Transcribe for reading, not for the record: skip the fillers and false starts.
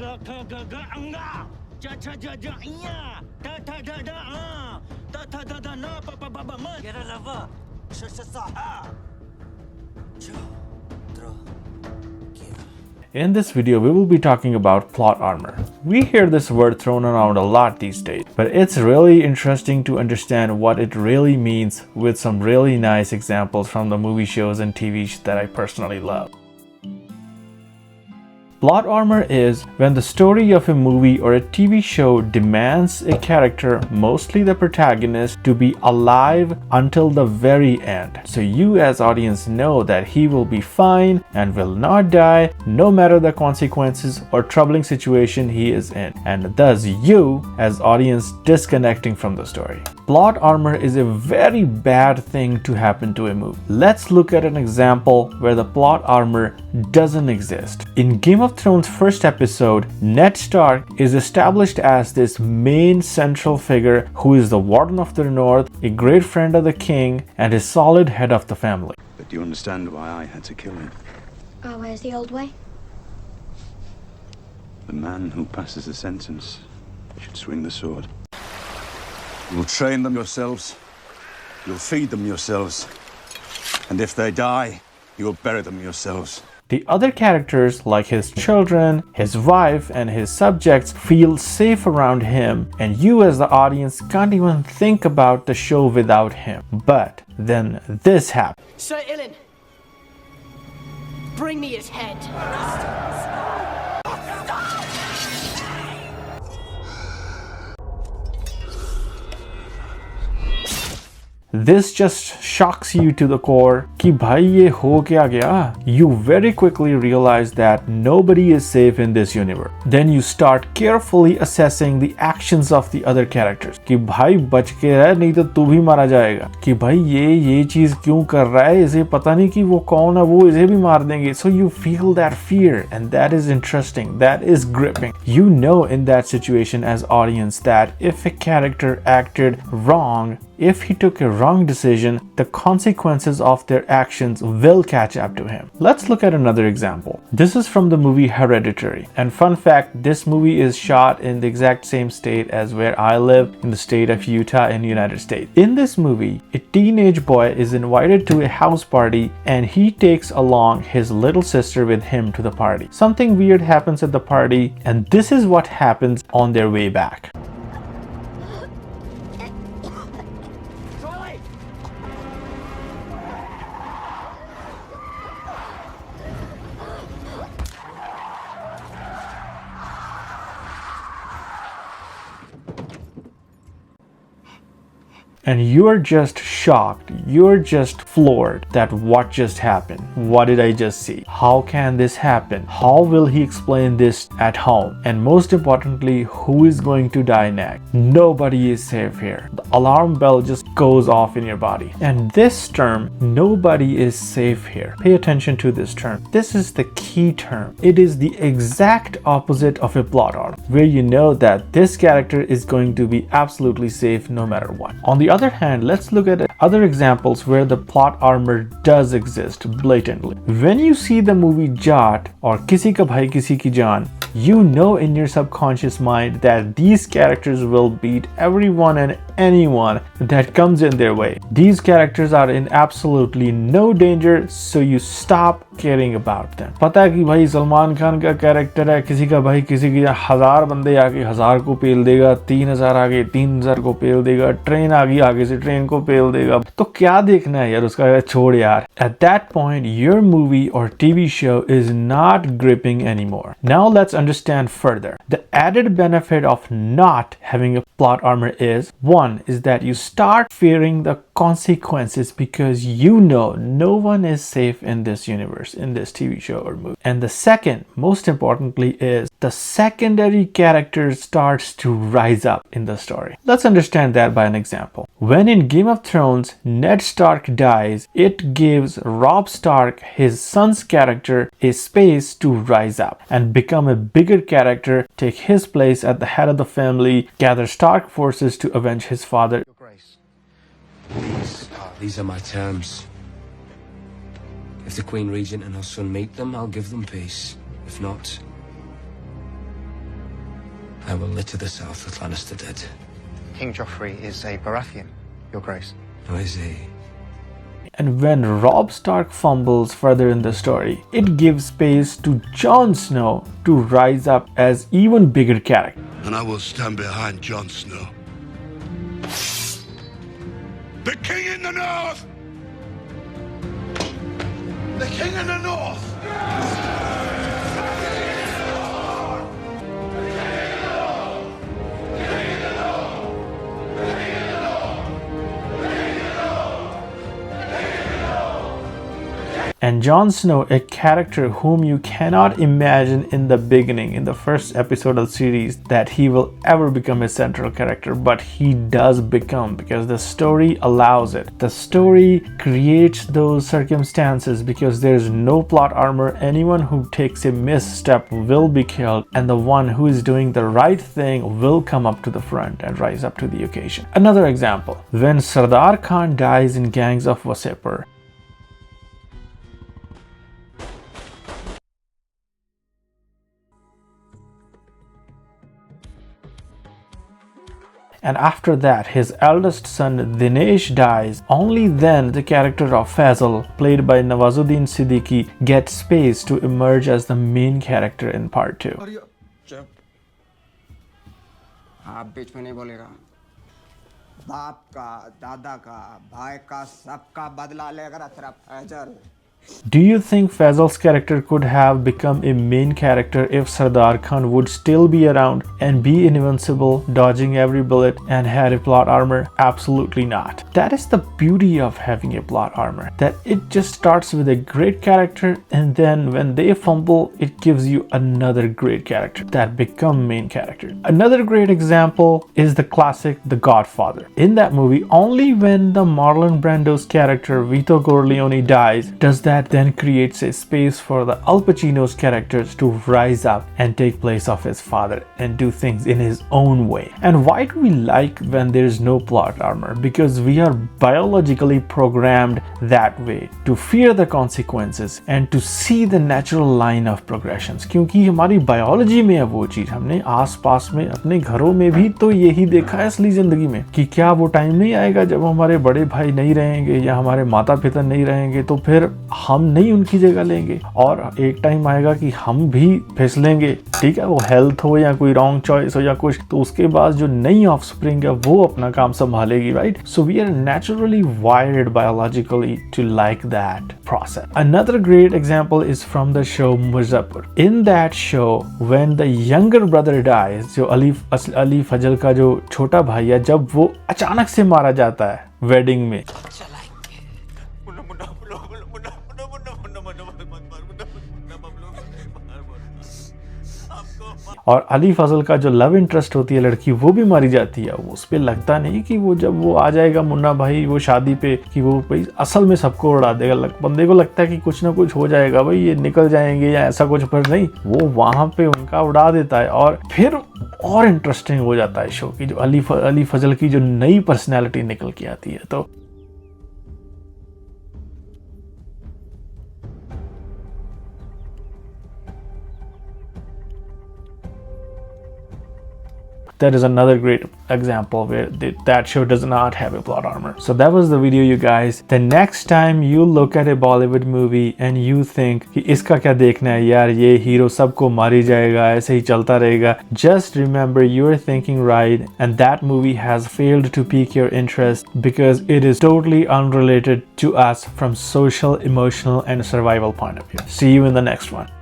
In this video, we will be talking about plot armor. We hear this word thrown around a lot these days, but it's really interesting to understand what it really means with some really nice examples from the movie shows and TVs that I personally love. Plot armor is when the story of a movie or a TV show demands a character, mostly the protagonist, to be alive until the very end. So you as audience know that he will be fine and will not die no matter the consequences or troubling situation he is in, and thus you as audience disconnecting from the story. Plot armor is a very bad thing to happen to a movie. Let's look at an example where the plot armor doesn't exist. In Game of Thrones first episode, Ned Stark is established as this main central figure who is the Warden of the North, a great friend of the king, and a solid head of the family. But do you understand why I had to kill him? Oh, where's the old way? The man who passes the sentence should swing the sword. You'll train them yourselves. You'll feed them yourselves. And if they die, you'll bury them yourselves. The other characters, like his children, his wife, and his subjects, feel safe around him, and you as the audience can't even think about the show without him. But then this happens. Sir Ilan, bring me his head. This just shocks you to the core कि भाई ये हो क्या गया? You very quickly realize that nobody is safe in this universe. Then you start carefully assessing the actions of the other characters. कि भाई बच के रह नहीं तो तू भी मारा जाएगा. कि भाई ये चीज क्यों कर रहा है? इसे पता नहीं कि वो कौन है, वो इसे भी मार देंगे. So you feel that fear, and that is interesting. That is gripping. You know in that situation as audience that if a character acted wrong, if he took a wrong decision, the consequences of their actions will catch up to him. Let's look at another example. This is from the movie Hereditary. And fun fact, this movie is shot in the exact same state as where I live, in the state of Utah in the United States. In this movie, a teenage boy is invited to a house party and he takes along his little sister with him to the party. Something weird happens at the party, and this is what happens on their way back. And you're just shocked, you're just floored that what just happened? What did I just see? How can this happen? How will he explain this at home? And most importantly, who is going to die next? Nobody is safe here. The alarm bell just goes off in your body. And this term, nobody is safe here. Pay attention to this term. This is the key term. It is the exact opposite of a plot armor, where you know that this character is going to be absolutely safe no matter what. On the other hand, let's look at other examples where the plot armor does exist blatantly. When you see the movie Jat or Kisi Ka Bhai Kisi Ki Jaan, you know in your subconscious mind that these characters will beat everyone and anyone that comes in their way. These characters are in absolutely no danger, so you stop caring about them. पता है कि भाई सलमान खान का character है, किसी का भाई किसी की 1000 बंदे आके 1000 को पेल देगा, 3000 आगे 3000 को पेल देगा, ट्रेन आ गई आगे से ट्रेन को पेल देगा, तो क्या देखना है यार उसका, छोड़ यार. At that point, your movie or TV show is not gripping anymore. Now let's understand further. The added benefit of not having a plot armor is, one is that you start fearing the consequences because you know no one is safe in this universe, in this TV show or movie. And the second, most importantly, is the secondary character starts to rise up in the story. Let's understand that by an example. When in Game of Thrones, Ned Stark dies, it gives Robb Stark, his son's character, a space to rise up and become a bigger character, take his place at the head of the family, gather Stark forces to avenge his father. Your Grace, these are my terms. If the Queen Regent and her son meet them, I'll give them peace. If not, I will litter the south with Lannister dead. King Joffrey is a Baratheon, Your Grace. Who is he? And when Robb Stark fumbles further in the story, it gives space to Jon Snow to rise up as even bigger character. And I will stand behind Jon Snow. The King in the North! The King in the North! And Jon Snow, a character whom you cannot imagine in the beginning, in the first episode of the series, that he will ever become a central character, but he does become, because the story allows it. The story creates those circumstances because there's no plot armor. Anyone who takes a misstep will be killed, and the one who is doing the right thing will come up to the front and rise up to the occasion. Another example, when Sardar Khan dies in Gangs of Wasseypur, and after that his eldest son Dinesh dies, only then the character of Faisal, played by Nawazuddin Siddiqui, gets space to emerge as the main character in part 2. चुप आप बीच में नहीं बोलेगा बाप का दादा का भाई का सबका बदला लेकर तेरा Faizal Do you think Faisal's character could have become a main character if Sardar Khan would still be around and be invincible, dodging every bullet, and had a plot armor? Absolutely not. That is the beauty of having a plot armor, that it just starts with a great character, and then when they fumble, it gives you another great character that become main character. Another great example is the classic The Godfather. In that movie, only when the Marlon Brando's character Vito Corleone dies does that then creates a space for the Al Pacino's characters to rise up and take place of his father and do things in his own way. And why do we like when there is no plot armor? Because we are biologically programmed that way to fear the consequences and to see the natural line of progressions. क्योंकि हमारी biology में है वो चीज, हमने आस पास में अपने घरों में भी तो यही देखा है असली जिंदगी में कि क्या वो टाइम नहीं आएगा जब हमारे बड़े भाई नहीं रहेंगे या हमारे माता पिता नहीं रहेंगे तो फिर हम नहीं उनकी जगह लेंगे, और एक टाइम आएगा कि हम भी फिसलेंगे, ठीक है, वो हेल्थ हो या कोई रॉन्ग चॉइस हो या कुछ, तो उसके बाद जो नई ऑफस्प्रिंग है वो अपना काम संभालेगी, right? So we are naturally wired biologically to like that process. Another great example is from the show Mirzapur. In that show, when the younger brother dies, जो अली फजल का जो छोटा भाई है, जब वो अचानक से मारा जाता है वेडिंग में, और अली फजल का जो लव इंटरेस्ट होती है लड़की, वो भी मारी जाती है. उस पे लगता नहीं कि वो जब वो आ जाएगा मुन्ना भाई वो शादी पे कि वो भाई असल में सबको उड़ा देगा. बंदे को लगता है कि कुछ ना कुछ हो जाएगा, भाई ये निकल जाएंगे या ऐसा कुछ, पर नहीं, वो वहां पे उनका उड़ा देता है. और फिर और इंटरेस्टिंग हो जाता है शो की जो अली फजल की जो नई पर्सनैलिटी निकल के आती है. तो that is another great example where that show does not have a plot armor. So that was the video, you guys. The next time you look at a Bollywood movie and you think कि इसका क्या देखना है यार, ये hero सबको मारी जाएगा, ऐसे ही चलता रहेगा, just remember you're thinking right, and that movie has failed to pique your interest because it is totally unrelated to us from social, emotional, and survival point of view. See you in the next one.